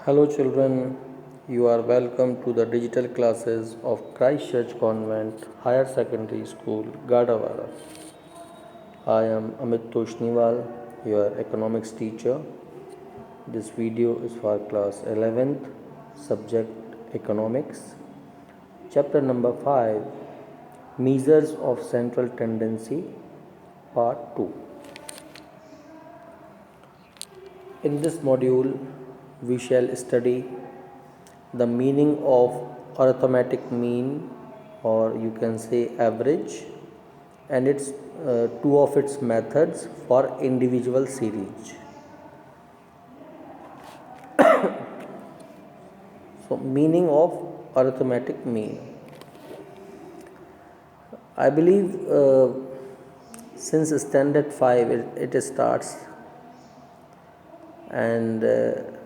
Hello, children. You are welcome to the digital classes of Christ Church Convent Higher Secondary School, Gadawara. I am Amit Toshniwal, your economics teacher. This video is for class 11th, subject economics. Chapter number 5, Measures of Central Tendency, part 2. In this module, we shall study the meaning of arithmetic mean, or you can say average, and its two of its methods for individual series. So, meaning of arithmetic mean. I believe since standard 5 it starts, and the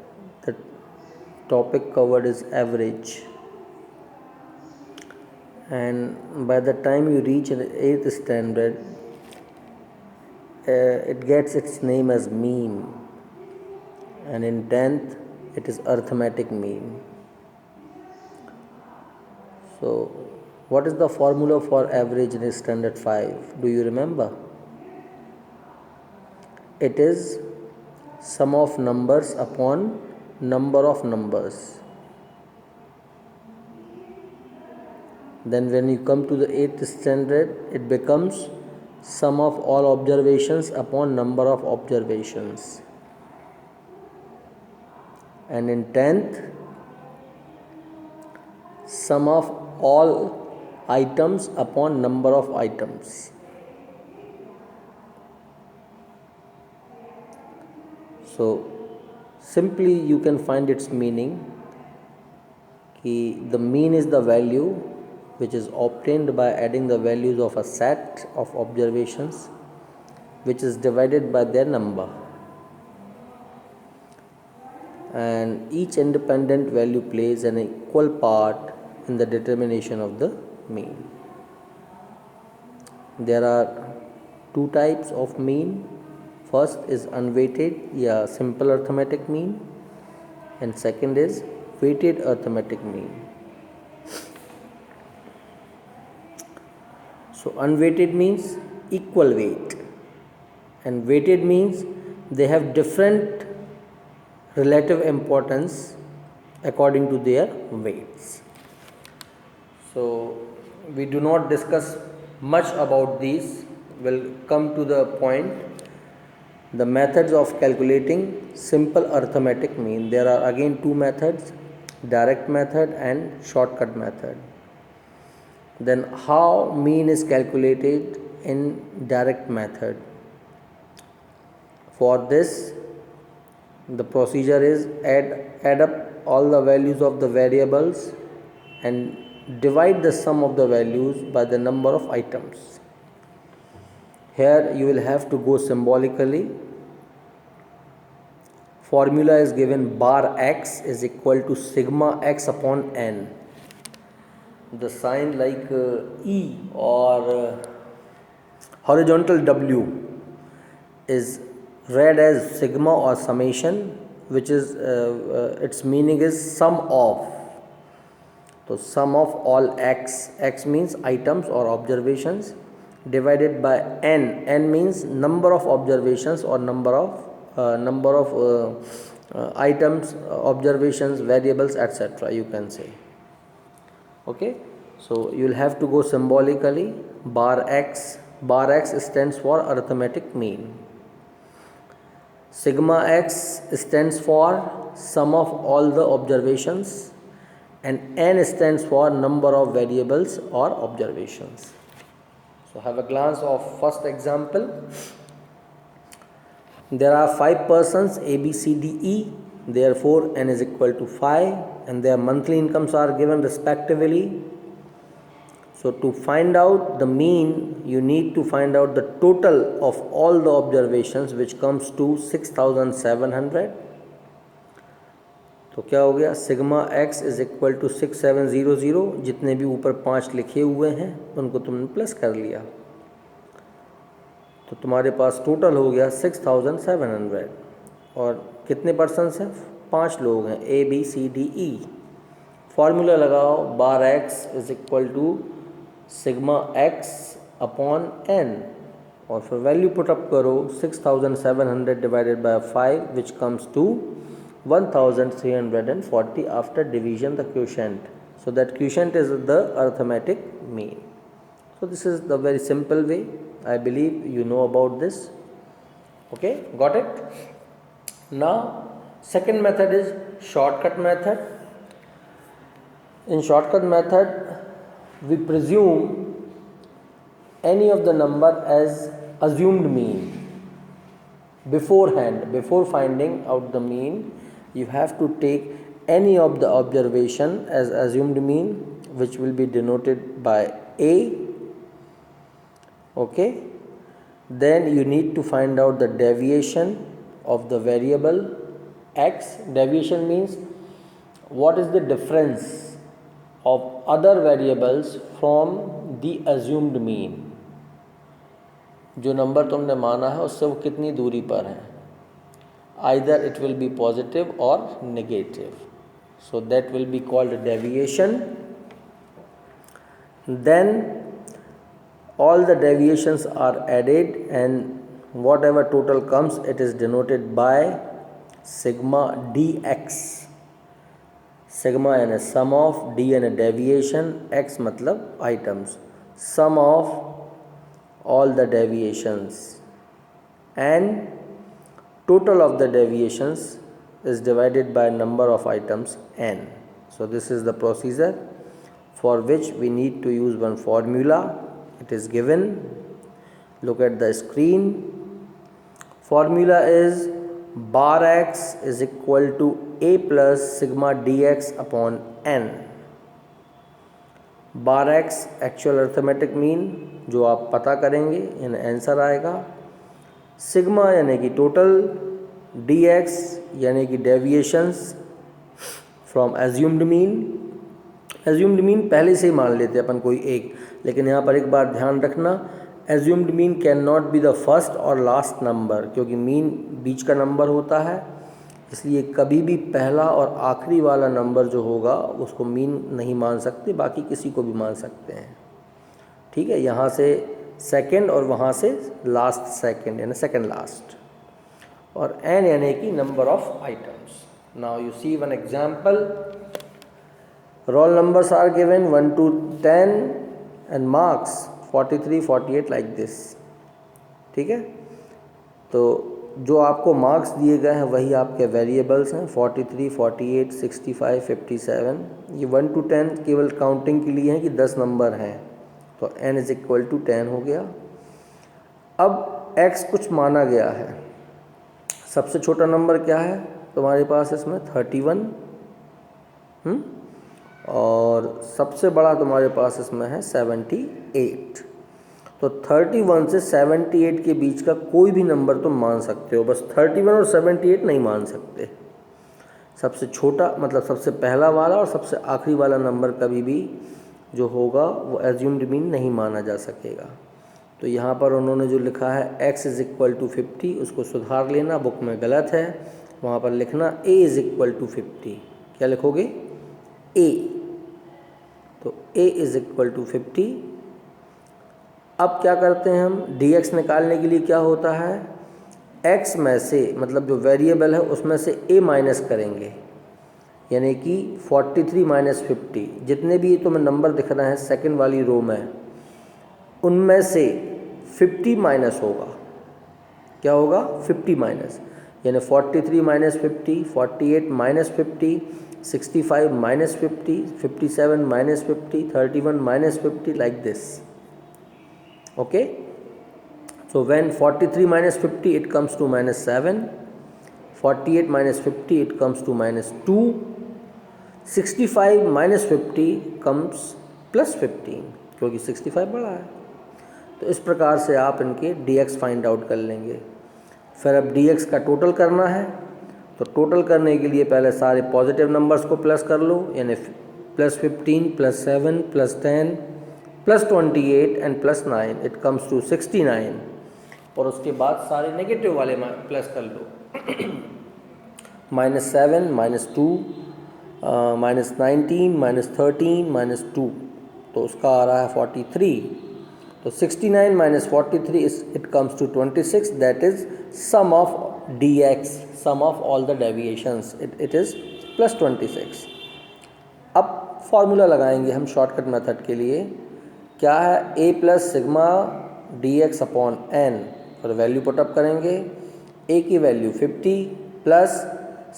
topic covered is average, and by the time you reach the 8th standard it gets its name as mean, and in 10th it is arithmetic mean. So what is the formula for average in standard 5? Do you remember? It is sum of numbers upon number of numbers. Then when you come to the 8th standard, it becomes sum of all observations upon number of observations. And in 10th, sum of all items upon number of items. So simply you can find its meaning. The mean is the value which is obtained by adding the values of a set of observations which is divided by their number, and each independent value plays an equal part in the determination of the mean. There are two types of mean. First is unweighted, simple arithmetic mean, and second is weighted arithmetic mean. So unweighted means equal weight, and weighted means they have different relative importance according to their weights. So we do not discuss much about these. We'll come to the point. The methods of calculating simple arithmetic mean. There are again two methods, direct method and shortcut method. Then how mean is calculated in direct method? For this, the procedure is add up all the values of the variables and divide the sum of the values by the number of items. Here you will have to go symbolically. Formula is given: bar x is equal to sigma x upon n. The sign like E or horizontal W is read as sigma or summation, which is its meaning is sum of. So sum of all x means items or observations, divided by n means number of observations or number of items, observations, variables, etc. you can say. Okay, so you will have to go symbolically. Bar x stands for arithmetic mean. Sigma x stands for sum of all the observations, and n stands for number of variables or observations. So have a glance of first example. There are 5 persons A, B, C, D, E. Therefore n is equal to 5, and their monthly incomes are given respectively. So to find out the mean, you need to find out the total of all the observations, which comes to 6700. तो क्या हो गया? Sigma x is equal to 6700. जितने भी ऊपर 5 लिखे हुए हैं उनको तुमने प्लस कर लिया, तो तुम्हारे पास टोटल हो गया 6700. और कितने पर्सन्स हैं? 5 लोग हैं A B C D E। Formula लगाओ, bar x is equal to sigma x upon n, और फिर वैल्यू पुटअप करो 6700 divided by 5 which comes to 1340 after division the quotient, so that quotient is the arithmetic mean. So this is the very simple way. I believe you know about this. Okay, got it? Now second method is shortcut method. In shortcut method we presume any of the number as assumed mean beforehand. Before finding out the mean, you have to take any of the observation as assumed mean, which will be denoted by A. Okay, then you need to find out the deviation of the variable x. Deviation means what is the difference of other variables from the assumed mean. जो number तुमने माना है उससे वो कितनी दूरी पर है, either it will be positive or negative, so that will be called deviation. Then all the deviations are added and whatever total comes, it is denoted by sigma dx. Sigma यानी sum of, d यानी deviation, x मतलब items, sum of all the deviations, and total of the deviations is divided by number of items n. So this is the procedure for which we need to use one formula. It is given, look at the screen. Formula is bar x is equal to a plus sigma dx upon n. Bar x actual arithmetic mean जो आप पता करेंगे, यानी answer आएगा। Sigma यानी कि total, D x यानी कि deviations from assumed mean. Assumed mean पहले से ही मान लेते हैं अपन कोई एक, लेकिन यहाँ पर एक बार ध्यान रखना, assumed mean can not be the first और लास्ट नंबर, क्योंकि मीन बीच का नंबर होता है, इसलिए कभी भी पहला और आखिरी वाला नंबर जो होगा उसको मीन नहीं मान सकते, बाकी किसी को भी मान सकते हैं। ठीक है, यहाँ से सेकंड और वहाँ से लास्ट सेकंड यानी सेकंड लास्ट, और एन यानी कि number of items. Now you see one example, roll numbers are given 1 to 10 and marks 43, 48 like this. ठीक है, तो जो आपको मार्क्स दिए गए हैं वही आपके वेरिएबल्स हैं, 43, 48, 65, 57। ये 1 to 10 केवल काउंटिंग के लिए हैं कि 10 नंबर हैं, तो n इज इक्वल टू 10 हो गया। अब x कुछ माना गया है, सबसे छोटा नंबर क्या है तुम्हारे पास इसमें 31, और सबसे बड़ा तुम्हारे पास इसमें है 78। तो 31 से 78 के बीच का कोई भी नंबर तुम मान सकते हो, बस 31 और 78 नहीं मान सकते। सबसे छोटा मतलब सबसे पहला वाला और सबसे आखिरी वाला नंबर कभी भी जो होगा वो एज्यूम्ड मीन नहीं माना जा सकेगा। तो यहाँ पर उन्होंने जो लिखा है x इज़ इक्वल टू 50, उसको सुधार लेना, बुक में गलत है, वहाँ पर लिखना a इज़ इक्वल टू 50। क्या लिखोगे? a। तो a इज़ इक्वल टू 50। अब क्या करते हैं हम, dx निकालने के लिए क्या होता है, x में से मतलब जो वेरिएबल है उसमें से a माइनस करेंगे, यानी कि 43 माइनस 50, जितने भी तुम्हें नंबर दिख रहे हैं सेकंड वाली रो में, उनमें से 50 माइनस होगा। क्या होगा? 50 माइनस, यानी 43 minus 50, 48 minus 50, 65 minus 50, 57 minus 50, 31 minus 50, like this. Okay, so when 43 minus 50 it comes to minus 7, 48 minus 50 it comes to minus 2, 65 minus 50 comes plus 15, क्योंकि 65 बड़ा है। तो इस प्रकार से आप इनके dx फाइंड आउट कर लेंगे। फिर अब dx का टोटल करना है, तो टोटल करने के लिए पहले सारे पॉजिटिव नंबर्स को प्लस कर लो, यानी plus 15 plus 7 plus 10 plus 28 and plus 9, it comes to 69, और उसके बाद सारे नेगेटिव वाले प्लस कर लो। -7, -2, -19, -13, -2, तो उसका आ रहा है 43. तो 69 minus 43 is it comes to 26. That is sum of dx, sum of all the deviations. It is plus 26. अब फॉर्मूला लगाएंगे हम शॉर्टकट मेथड के लिए. क्या है? a plus sigma D X upon N. और वैल्यू पुटअप करेंगे. a की value 50 plus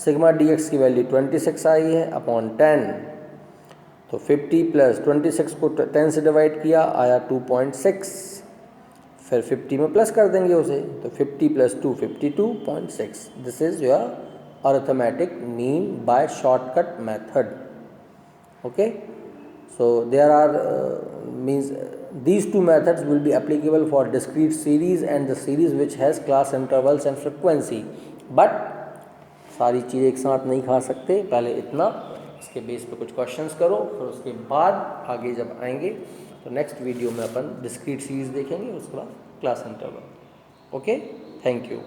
sigma D X की वैल्यू 26 आई है अपॉन 10. तो 50 प्लस 26 को 10 से डिवाइड किया, आया 2.6. फिर 50 में प्लस कर देंगे उसे, तो 50 plus 2 52.6. This is your arithmetic mean by shortcut method. Okay, so there are means these two methods will be applicable for discrete series and the series which has class intervals and frequency. But सारी चीज़ें एक साथ नहीं खा सकते. पहले इतना इसके बेस पे कुछ क्वेश्चंस करो, फिर उसके बाद आगे जब आएंगे तो नेक्स्ट वीडियो में अपन डिस्क्रीट सीरीज देखेंगे, उसके बाद class interval. Okay, thank you.